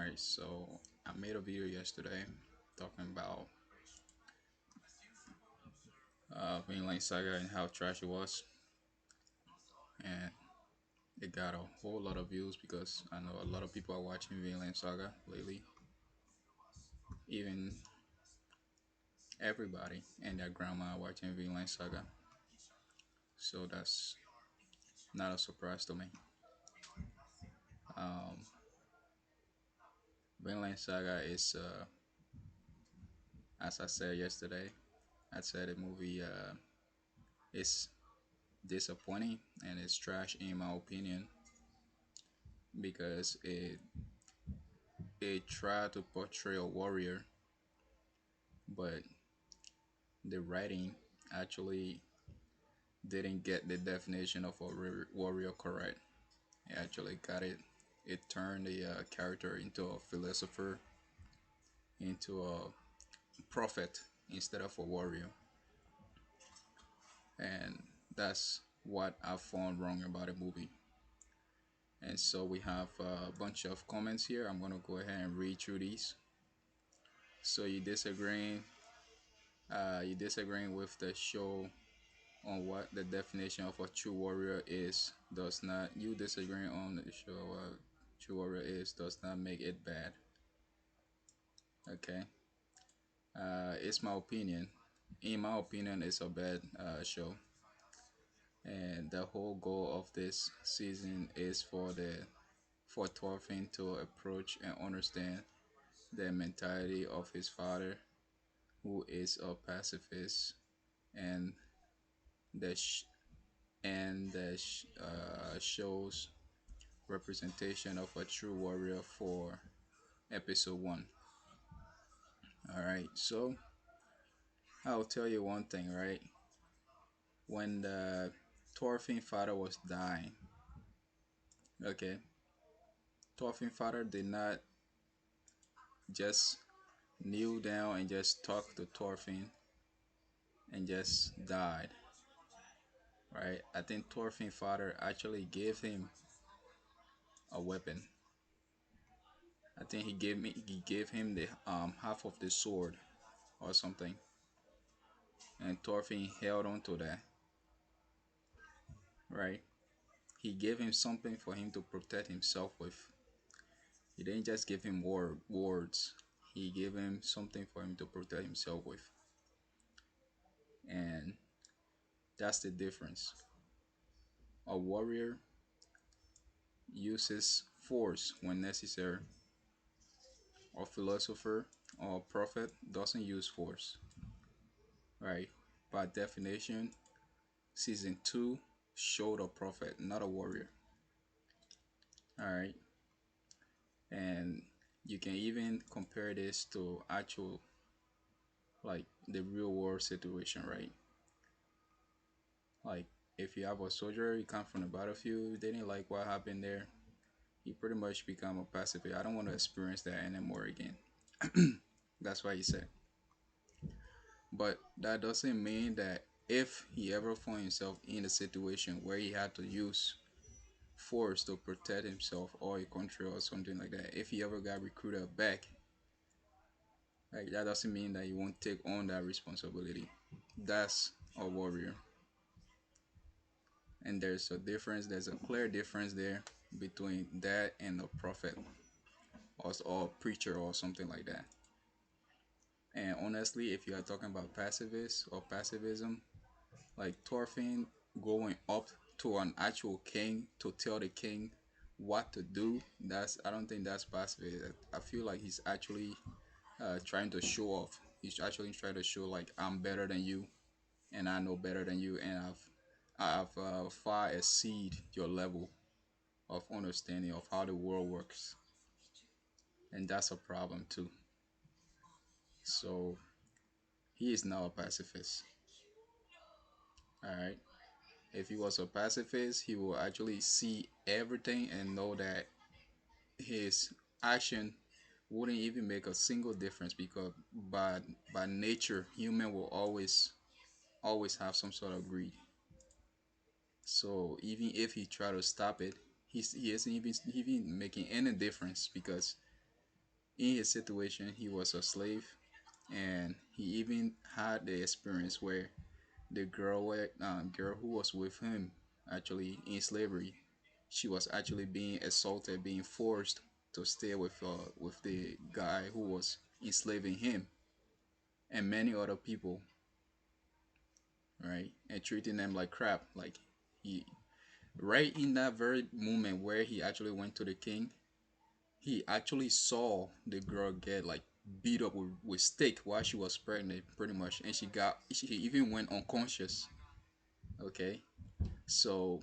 Alright, so I made a video yesterday talking about Vinland Saga and how trash it was, and it got a whole lot of views because I know a lot of people are watching Vinland Saga lately. Even everybody and their grandma are watching Vinland Saga, so that's not a surprise to me. Um, Vinland Saga is, as I said yesterday, I said the movie is disappointing and it's trash in my opinion because it tried to portray a warrior, but the writing actually didn't get the definition of a warrior correct. It actually got it. It turned the character into a philosopher, into a prophet instead of a warrior, and that's what I found wrong about the movie. And so we have a bunch of comments here. I'm gonna go ahead and read through these. So you disagreeing with the show on what the definition of a true warrior is does not you disagreeing on the show what true warrior is does not make it bad. Okay. It's my opinion. In my opinion, it's a bad show, and the whole goal of this season is for Thorfinn to approach and understand the mentality of his father, who is a pacifist, and the sh- show's representation of a true warrior for episode 1. Alright, so I'll tell you one thing, right? When the Thorfinn father was dying, okay, Thorfinn father did not just kneel down and just talk to Thorfinn and just died, right? I think Thorfinn father actually gave him a weapon. I think he gave him the half of the sword or something, and Thorfinn held on to that, right? He gave him something for him to protect himself with. He didn't just give him words. He gave him something for him to protect himself with. And that's the difference. A warrior uses force when necessary. A philosopher or a prophet doesn't use force. Right? By definition, season 2 showed a prophet, not a warrior. Alright? And you can even compare this to actual, like the real world situation, right? Like if you have a soldier, he come from the battlefield, they didn't like what happened there, he pretty much become a pacifist. I don't want to experience that anymore again. That's why he said. But that doesn't mean that if he ever found himself in a situation where he had to use force to protect himself or a country or something like that, if he ever got recruited back, like that doesn't mean that he won't take on that responsibility. That's a warrior. And there's a difference, there's a clear difference there between that and a prophet or a preacher or something like that. And honestly, if you are talking about pacifists or pacifism, like Thorfinn going up to an actual king to tell the king what to do, that's I don't think that's pacifist. I feel like he's actually trying to show off. He's actually trying to show like I'm better than you and I know better than you, and I've far exceed your level of understanding of how the world works, and that's a problem too. So he is now a pacifist. All right. If he was a pacifist, he will actually see everything and know that his action wouldn't even make a single difference because by nature, human will always have some sort of greed. So even if he try to stop it, he isn't even making any difference because in his situation, he was a slave, and he even had the experience where the girl who was with him actually in slavery, she was actually being assaulted, being forced to stay with the guy who was enslaving him and many other people, right? And treating them like crap. Like he, right in that very moment where he actually went to the king, he actually saw the girl get like beat up with stick while she was pregnant, pretty much, and she even went unconscious. Okay, so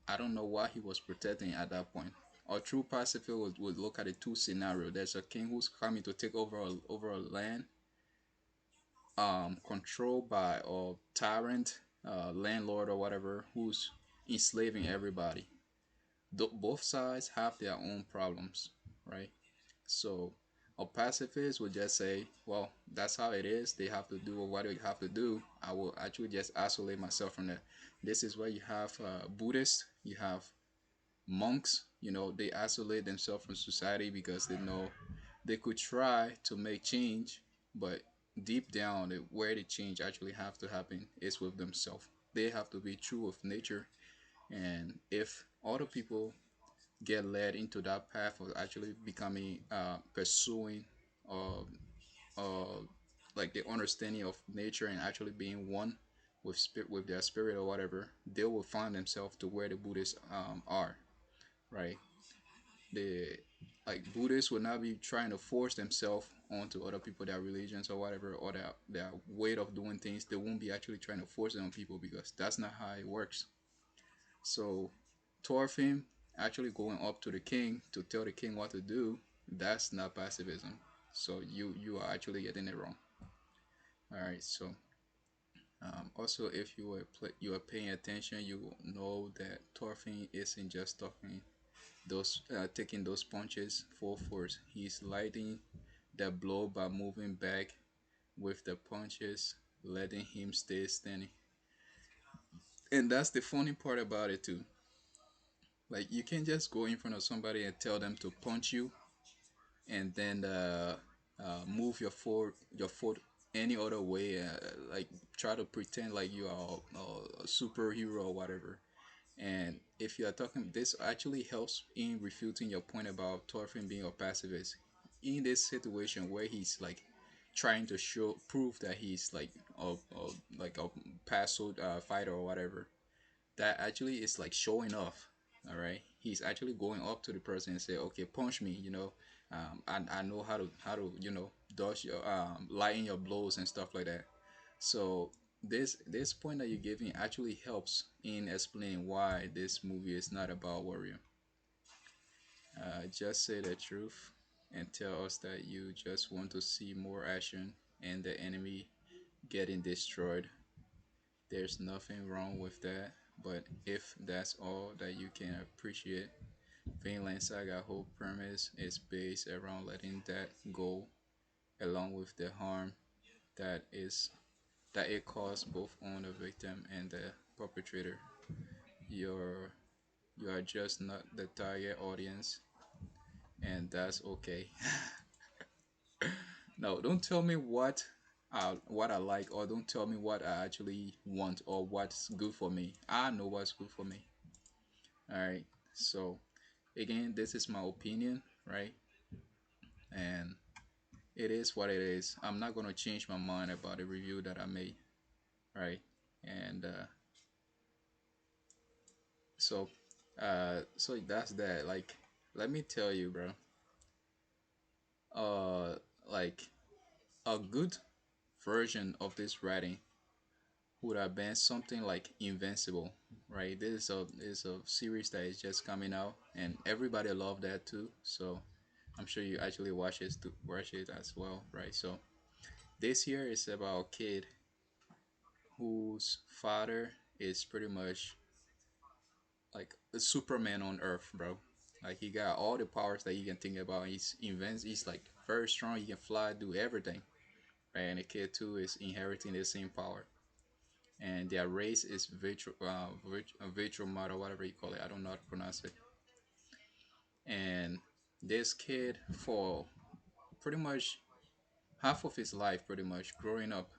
I don't know why he was protecting at that point. A true pacifist would look at the two scenario. There's a king who's coming to take over a land, controlled by a tyrant, landlord or whatever, who's enslaving everybody. Both sides have their own problems, right? So a pacifist would just say, well, that's how it is. They have to do what they have to do. I will actually just isolate myself from that. This is where you have Buddhists, you have monks, they isolate themselves from society because they know they could try to make change, but deep down, where the change actually have to happen is with themselves. They have to be true with nature, and if other people get led into that path of actually becoming, pursuing, uh, uh, like the understanding of nature and actually being one with spirit, with their spirit or whatever, they will find themselves to where the Buddhists are, right? The like Buddhists will not be trying to force themselves onto other people, their religions or whatever, or their way of doing things. They won't be actually trying to force it on people because that's not how it works. So Thorfinn actually going up to the king to tell the king what to do, that's not pacifism. So you are actually getting it wrong. All right. So also, if you are paying attention, you will know that Thorfinn isn't just talking those taking those punches full force. He's lighting the blow by moving back with the punches, letting him stay standing. And that's the funny part about it too. Like you can just go in front of somebody and tell them to punch you, and then move your foot any other way. Like try to pretend like you are a superhero or whatever. And if you are talking, this actually helps in refuting your point about Thorfinn being a pacifist. In this situation where he's like trying to prove that he's like a passive fighter or whatever, that actually is like showing off. All right, he's actually going up to the person and say, "Okay, punch me." I know how to dodge your lighten your blows and stuff like that. So this point that you're giving actually helps in explaining why this movie is not about warrior. Just say the truth and tell us that you just want to see more action and the enemy getting destroyed. There's nothing wrong with that. But if that's all that you can appreciate, Vinland Saga whole premise is based around letting that go, along with the harm that is that it caused both on the victim and the perpetrator. You're you are just not the target audience, and that's okay. No, don't tell me what I like, or don't tell me what I actually want or what's good for me. I know what's good for me. All right. So again, this is my opinion, right? And it is what it is. I'm not gonna change my mind about the review that I made, right? And so, so that's that. Like, let me tell you, bro. Uh, like a good version of this writing would have been something like Invincible, right? This is a series that is just coming out, and everybody loved that too. So I'm sure you actually watch it as well, right? So this here is about a kid whose father is pretty much like a Superman on Earth, bro. Like he got all the powers that you can think about. He's like very strong. He can fly, do everything. Right, and the kid too is inheriting the same power. And their race is virtual mother, whatever you call it. I don't know how to pronounce it. And this kid, for pretty much half of his life, pretty much growing up,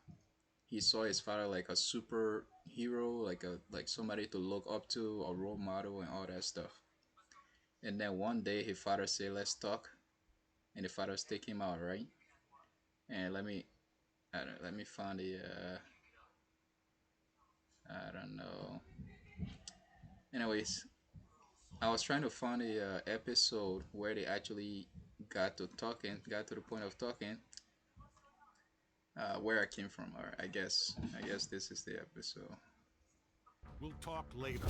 he saw his father like a superhero, like somebody to look up to, a role model, and all that stuff. And then one day his father said, "Let's talk," and the father's take him out, right? And let me find the I don't know. Anyways, I was trying to find a episode where they actually got to the point of talking. Where I came from, or I guess this is the episode. We'll talk later.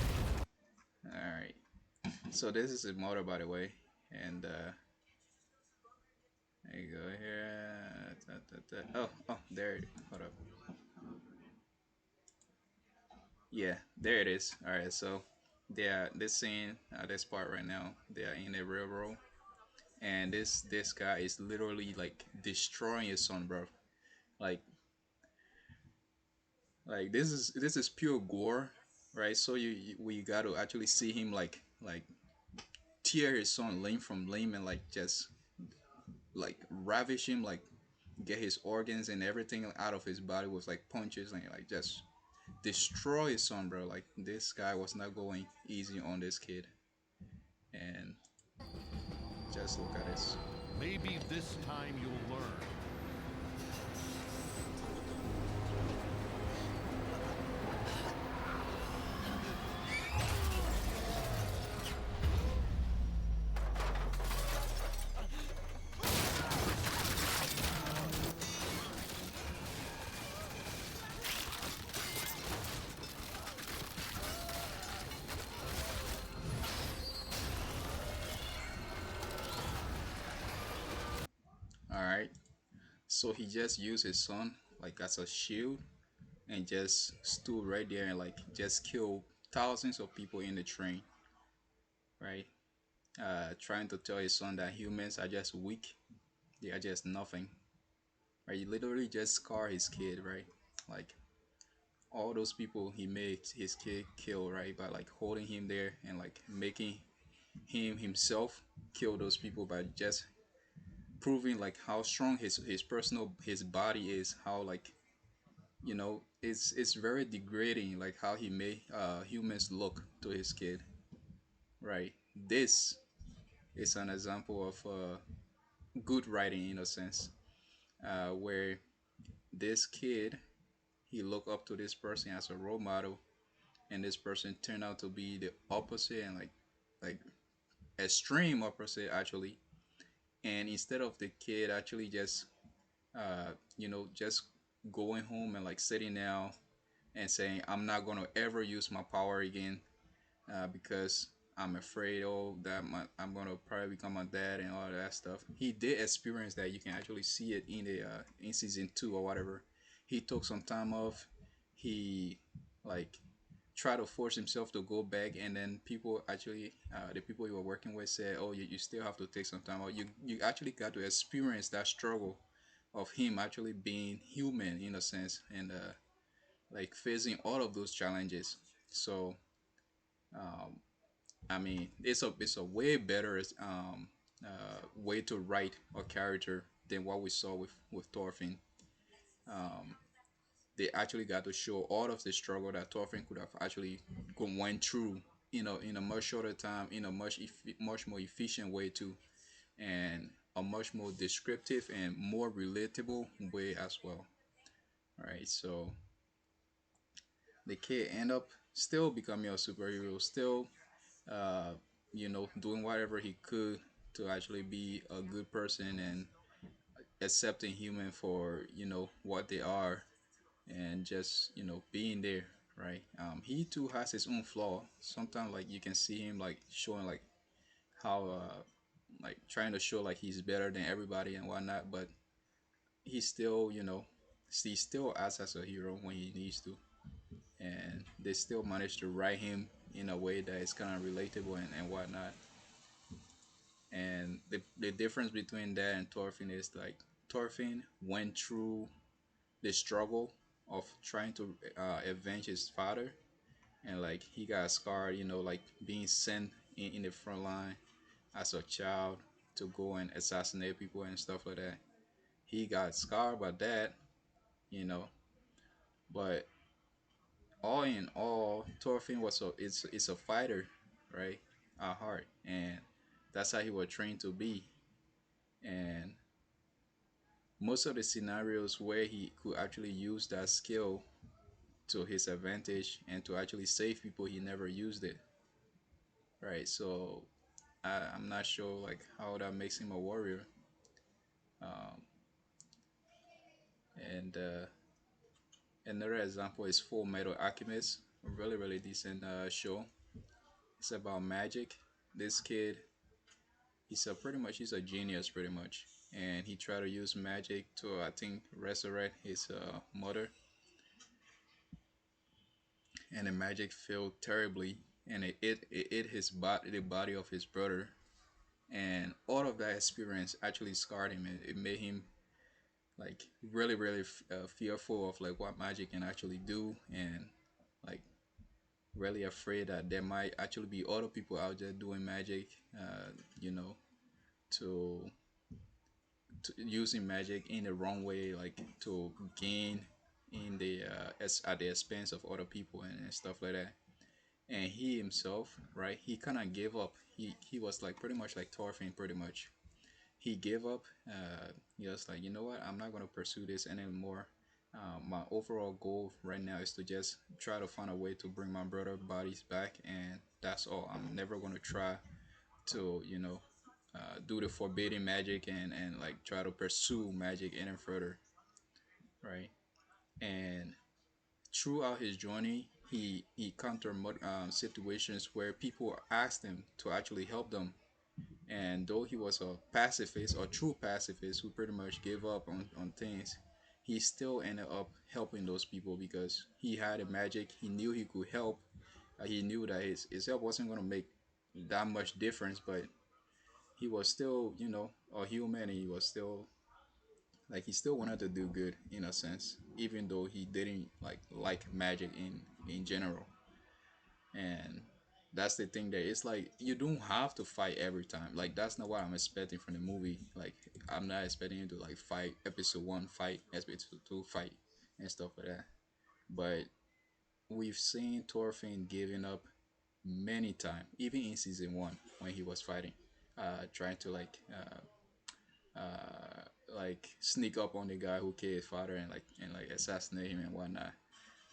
All right. So this is a mother, by the way, and there you go here. Oh, there. Hold up. Yeah, there it is. All right. So they are this scene, this part right now. They are in a railroad, and this guy is literally like destroying his son, bro. Like this is pure gore, right? So we got to actually see him like tear his son limb from limb and like just like ravish him, like get his organs and everything out of his body with like punches and like just destroy his son, bro. Like this guy was not going easy on this kid, and just look at this. Maybe this time you'll learn. All right, so he just used his son like as a shield and just stood right there and like just killed thousands of people in the train, right? Trying to tell his son that humans are just weak, they are just nothing, right? He literally just scar his kid, right? Like all those people he made his kid kill, right? By like holding him there and like making him himself kill those people by just proving like how strong his body is, how like it's very degrading like how he made humans look to his kid, right? This is an example of good writing in a sense, where this kid he looked up to this person as a role model, and this person turned out to be the opposite and like extreme opposite actually. And instead of the kid actually just just going home and like sitting down and saying I'm not gonna ever use my power again, because I'm afraid that I'm gonna probably become a dad and all that stuff. He did experience that. You can actually see it in the in season 2 or whatever. He took some time off. He like tried to force himself to go back, and then people actually, the people you were working with said, "Oh, you still have to take some time out." You actually got to experience that struggle of him actually being human in a sense, and like facing all of those challenges. So um, I mean, it's a way better way to write a character than what we saw with Thorfinn. Um, they actually got to show all of the struggle that Thorfinn could have actually went through, in a much shorter time, in a much more efficient way too, and a much more descriptive and more relatable way as well. Right, so the kid end up still becoming a superhero, still uh, doing whatever he could to actually be a good person and accepting human for what they are, and just being there, right? He too has his own flaw. Sometimes like you can see him like showing like how like trying to show like he's better than everybody and whatnot, but he still he still acts as a hero when he needs to, and they still manage to write him in a way that is kind of relatable and whatnot. And the difference between that and Thorfinn is like Thorfinn went through the struggle of trying to avenge his father, and like he got scarred, like being sent in the front line as a child, to go and assassinate people and stuff like that. He got scarred by that, you know. But all in all, Thorfinn was it's a fighter, right? At heart, and that's how he was trained to be. And most of the scenarios where he could actually use that skill to his advantage and to actually save people, he never used it, right? So I'm not sure like how that makes him a warrior. Um, and Another example is Full Metal Alchemist, a really decent show. It's about magic. This kid, he's a genius pretty much, and he tried to use magic to I think resurrect his mother, and the magic failed terribly, and it ate the body of his brother, and all of that experience actually scarred him. It made him like really fearful of like what magic can actually do, and like really afraid that there might actually be other people out there doing magic, you know, to, to using magic in the wrong way, like to gain in the at the expense of other people and stuff like that. And he himself, right, he kind of gave up. He was like pretty much like Thorfinn, pretty much. He gave up. He was like, you know what, I'm not gonna pursue this anymore. My overall goal right now is to just try to find a way to bring my brother bodies back, and that's all. I'm never gonna try to, do the forbidden magic and like try to pursue magic any further, right? And throughout his journey, he encountered situations where people asked him to actually help them. And though he was a pacifist or true pacifist who pretty much gave up on things, he still ended up helping those people because he had a magic. He knew he could help. He knew that his help wasn't going to make that much difference, but he was still, a human. And he was still like he still wanted to do good in a sense, even though he didn't like magic in general. And that's the thing there. It's like you don't have to fight every time. Like that's not what I'm expecting from the movie. Like I'm not expecting you to like fight episode one, fight episode two, fight and stuff like that. But we've seen Thorfinn giving up many times, even in season one when he was fighting, trying to like sneak up on the guy who killed his father and assassinate him and whatnot.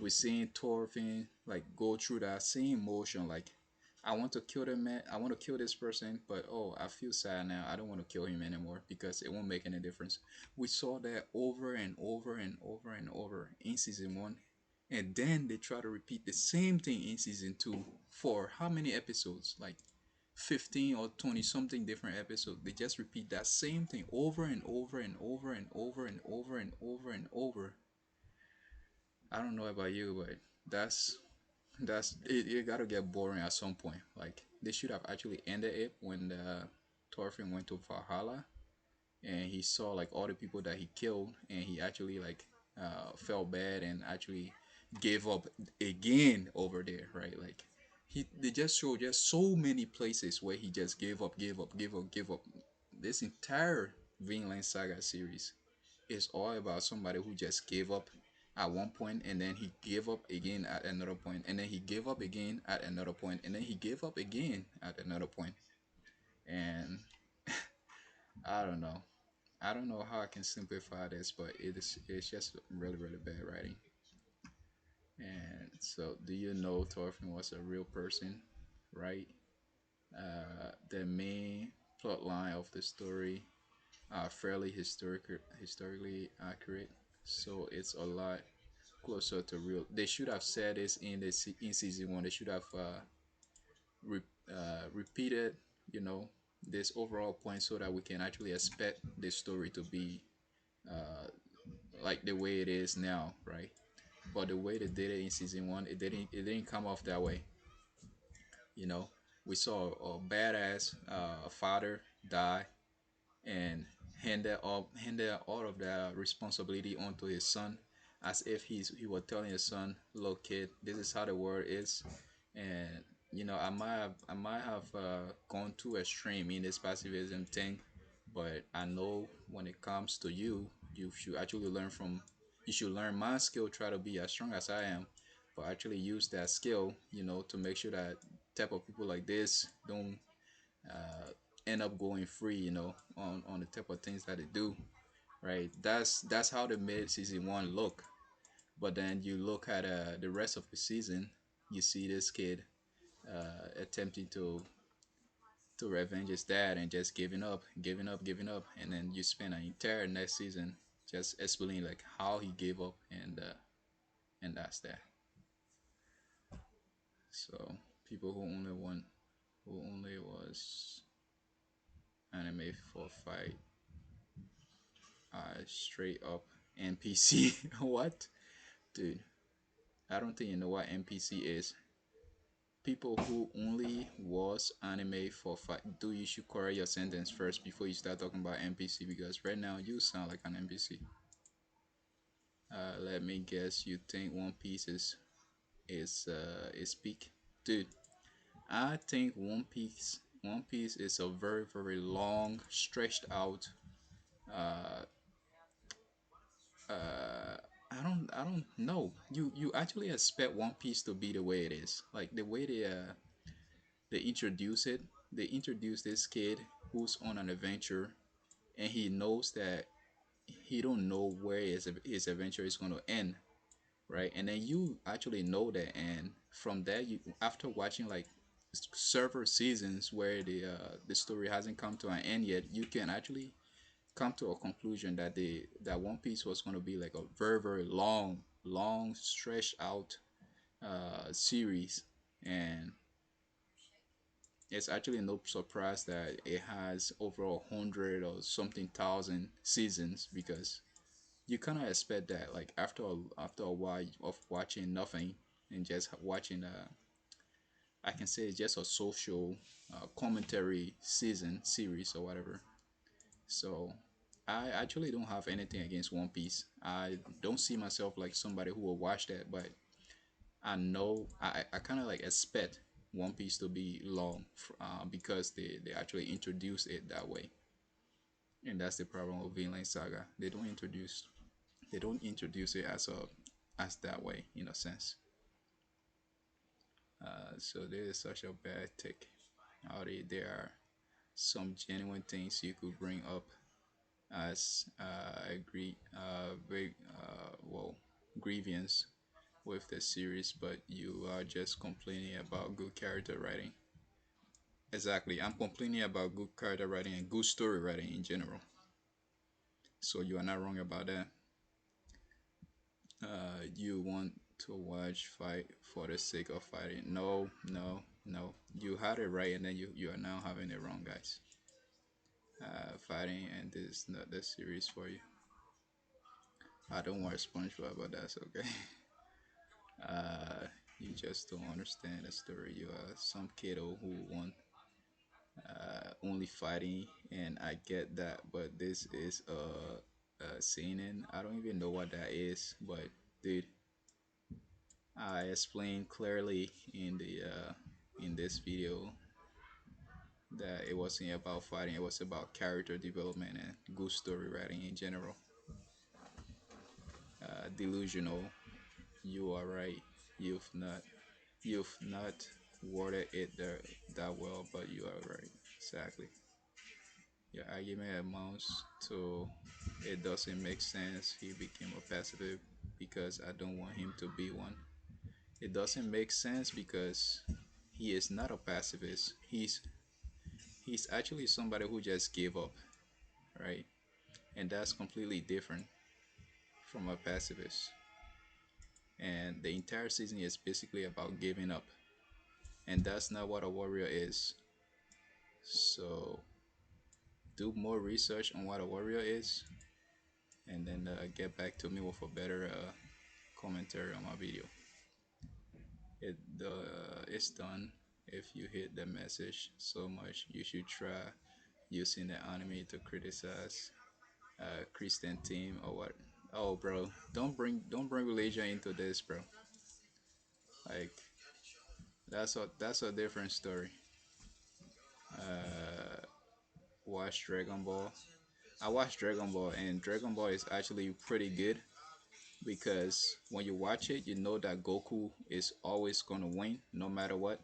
We're seeing Thorfinn like go through that same motion, like I want to kill the man, I want to kill this person, but oh, I feel sad now. I don't want to kill him anymore because it won't make any difference. We saw that over and over and over and over in season one, and then they try to repeat the same thing in season two for how many episodes? Like 15 or 20 something different episodes. They just repeat that same thing over and over and over and over and over and over and over. I don't know about you, but that's it gotta get boring at some point. Like they should have actually ended it when the Thorfinn went to Valhalla and he saw like all the people that he killed, and he actually like felt bad and actually gave up again over there, right? Like they just showed just so many places where he just gave up. This entire Vinland Saga series is all about somebody who just gave up at one point, and then he gave up again at another point, and then he gave up again at another point, and then he gave up again at another point. And I don't know. I don't know how I can simplify this, but it's just really bad writing. And so, do you know Thorfinn was a real person, right? The main plot line of the story are fairly historically accurate, so it's a lot closer to real. They should have said this in in season one. They should have re, repeated, you know, this overall point so that we can actually expect the story to be like the way it is now, right? But the way they did it in season one, it didn't come off that way. You know, we saw a badass father die and handed all of the responsibility onto his son, as if he was telling his son, "Look, kid, this is how the world is," and I might have gone too extreme in this pacifism thing, But I know when it comes to you, you should actually learn from. You should learn my skill. Try to be as strong as I am, but actually use that skill, to make sure that type of people like this don't uh, end up going free, on the type of things that they do, right? That's how the mid season one look. But then you look at the rest of the season, you see this kid attempting to revenge his dad and just giving up, giving up, giving up, and then you spend an entire next season just explaining like how he gave up, and that's that. So people who only was anime for fight straight up NPC. What, dude? I don't think you know what NPC is. People who only was anime for fight. Do you should correct your sentence first before you start talking about NPC, because right now you sound like an NPC. Let me guess. You think One Piece is peak, dude? I think One Piece is a very very long, stretched out. Uh, I don't know. You actually expect One Piece to be the way it is, like the way they introduce it. They introduce this kid who's on an adventure, and he knows that he don't know where his adventure is going to end, right? And then you actually know that, and from that, you after watching like several seasons where the story hasn't come to an end yet, you can actually come to a conclusion that that One Piece was going to be like a very very long stretched out series. And it's actually no surprise that it has over 100 or something thousand seasons, because you kind of expect that, like after a while of watching nothing and just watching I can say it's just a social commentary season series or whatever. So I actually don't have anything against One Piece. I don't see myself like somebody who will watch that, but I know I kind of like expect One Piece to be long, because they actually introduce it that way. And that's the problem with Vinland Saga. They don't introduce it as that way, in a sense. So there is such a bad take. There are some genuine things you could bring up as agree big well grievance with the series, but you are just complaining about good character writing. Exactly, I'm complaining about good character writing and good story writing in general. So you are not wrong about that. You want to watch fight for the sake of fighting? No, no, no. You had it right, and then you are now having it wrong, guys. Fighting, and this is not the series for you. I don't watch SpongeBob, but that's okay. Uh, you just don't understand the story. You are some kiddo who want only fighting, and I get that, but this is a seinen. I don't even know what that is, but dude, I explained clearly in this video that it wasn't about fighting. It was about character development and good story writing in general. Delusional. You are right. You've not you've not worded it that well, but you are right. Exactly. Your argument amounts to it doesn't make sense. He became a pacifist because I don't want him to be one. It doesn't make sense because he is not a pacifist. He's actually somebody who just gave up, right? And that's completely different from a pacifist. And the entire season is basically about giving up, and that's not what a warrior is. So do more research on what a warrior is, and then get back to me with a better commentary on my video. It's done. If you hate the message so much, you should try using the anime to criticize Christian team or what. Oh, bro, don't bring religion into this, bro. Like that's a different story. watched Dragon Ball. I watched Dragon Ball, and Dragon Ball is actually pretty good because when you watch it, you know that Goku is always gonna win no matter what,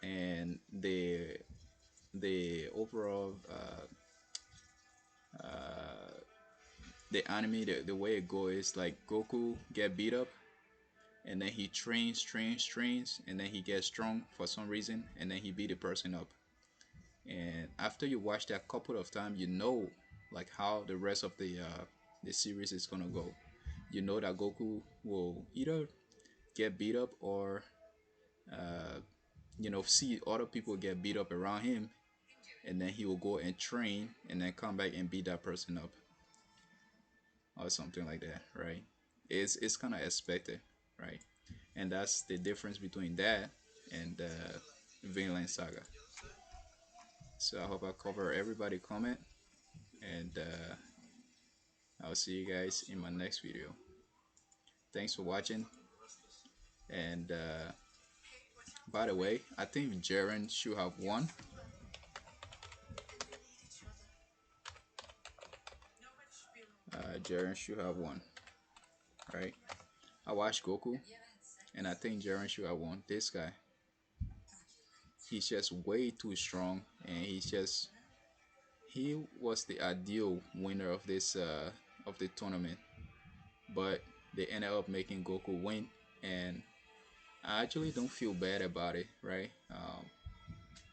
and the overall the anime the way it goes is like Goku get beat up, and then he trains, and then he gets strong for some reason, and then he beat the person up. And after you watch that couple of times, you know like how the rest of the series is gonna go. You know that Goku will either get beat up or see other people get beat up around him, and then he will go and train and then come back and beat that person up or something like that, right? It's kind of expected, right? And that's the difference between that and Vinland Saga. So I hope I cover everybody comment, and I'll see you guys in my next video. Thanks for watching. And by the way, I think Jaren should have won. Jaren should have won, right? I watched Goku, and I think Jaren should have won. This guy, he's just way too strong, and he was the ideal winner of the tournament. But they ended up making Goku win, and I actually don't feel bad about it, right?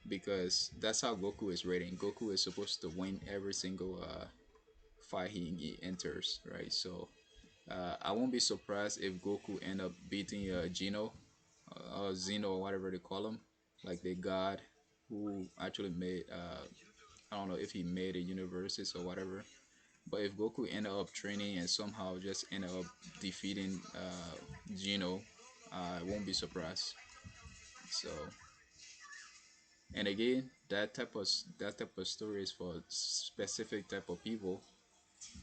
Because that's how Goku is rating. Goku is supposed to win every single fight he enters, right? So I won't be surprised if Goku end up beating Gino, Zeno, or whatever they call him, like the god who actually made. I don't know if he made the universes or whatever. But if Goku ended up training and somehow just ended up defeating Gino, I won't be surprised. So, and again, that type of story is for specific type of people,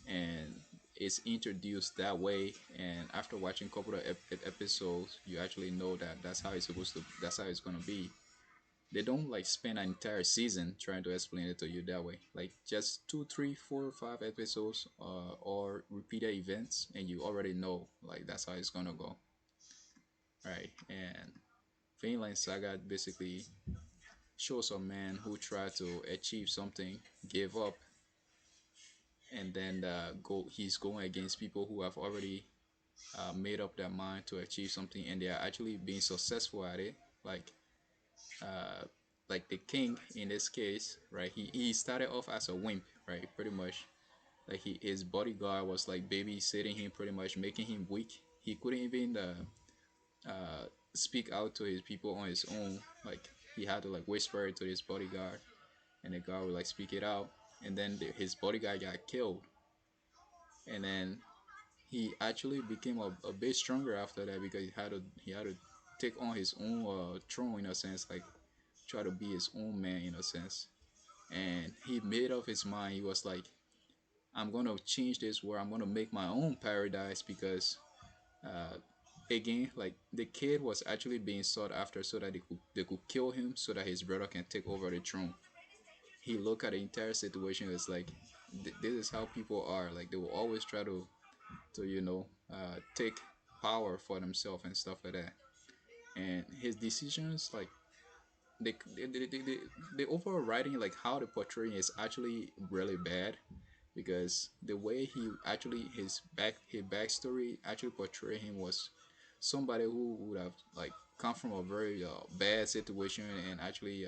and it's introduced that way. And after watching a couple of episodes, you actually know that that's how it's supposed to. That's how it's gonna be. They don't like spend an entire season trying to explain it to you that way. Like just two, three, four, 5 episodes, or repeated events, and you already know like that's how it's gonna go, right? And Vinland Saga basically shows a man who tried to achieve something, gave up, and then go. He's going against people who have already made up their mind to achieve something, and they are actually being successful at it. Uh, like the king in this case, right? He started off as a wimp, right? Pretty much, like his bodyguard was like babysitting him, pretty much making him weak. He couldn't even speak out to his people on his own. Like he had to like whisper it to his bodyguard, and the guard would like speak it out. And then his bodyguard got killed, and then he actually became a bit stronger after that because he had to take on his own throne in a sense, like try to be his own man in a sense. And he made up his mind. He was like, I'm gonna change this world. I'm gonna make my own paradise because again, like the kid was actually being sought after so that they could kill him so that his brother can take over the throne. He looked at the entire situation as like this is how people are. Like they will always try to take power for themselves and stuff like that. And his decisions, like the overall writing, like how the portraying is actually really bad because the way he actually his backstory actually portrayed him was somebody who would have like come from a very bad situation and actually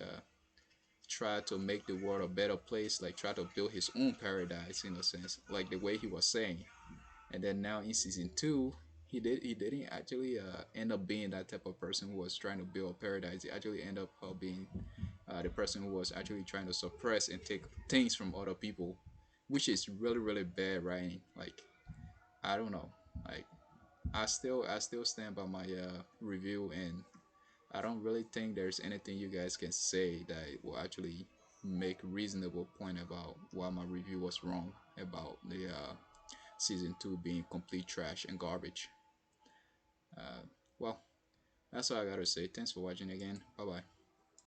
try to make the world a better place, like try to build his own paradise in a sense, like the way he was saying. And then now in season two, he didn't actually end up being that type of person who was trying to build a paradise. He actually ended up being the person who was actually trying to suppress and take things from other people, which is really bad writing. Like I don't know, like I still stand by my review, and I don't really think there's anything you guys can say that will actually make reasonable point about why my review was wrong about the season 2 being complete trash and garbage. Well, that's all I gotta say. Thanks for watching again. Bye bye.